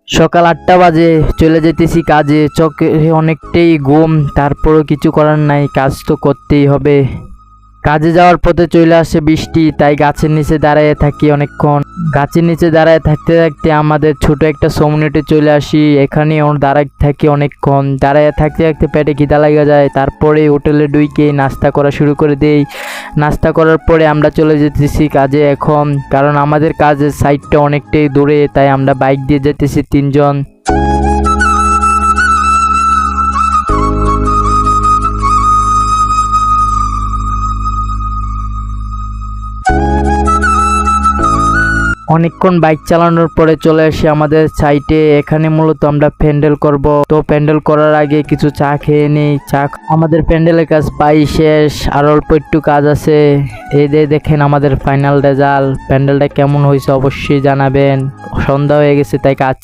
সকাল 8টা বাজে, চলে যেতেছি কাজে। চোখে অনেকটাই ঘুম, তারপরও কিছু করার নাই, কাজ তো করতেই হবে। কাজে যাওয়ার পথে চলে আসে বৃষ্টি, তাই গাছের নিচে দাঁড়ায় থাকি অনেকক্ষণ। গাছের নিচে দাঁড়ায় থাকতে থাকতে আমাদের ছোট একটা সমনেটে চলে আসি। এখানে দাঁড়ায় থাকি অনেকক্ষণ। দাঁড়ায় থাকতে থাকতে পেটে খিদা লাগা যায়। তারপরে হোটেলে ঢুকে নাস্তা করা শুরু করে দেই। নাস্তা করার পরে আমরা চলে যেতেছি কাজে এখন, কারণ আমাদের কাজের সাইডটা অনেকটাই দূরে, তাই আমরা বাইক দিয়ে যেতেছি 3 জন। অনেকক্ষণ বাইক চালানোর পরে চলে আসি আমাদের সাইটে। এখানে মূলত আমরা প্যান্ডেল করব। তো প্যান্ডেল করার আগে কিছু চা খেয়ে নিই। আমাদের প্যান্ডেলের কাজ প্রায় শেষ, আর অল্প একটু কাজ আছে। এই দেখেন আমাদের ফাইনাল রেজাল্ট। প্যান্ডেলটা কেমন হয়েছে অবশ্যই জানাবেন। সন্ধ্যা হয়ে গেছে, তাই কাজ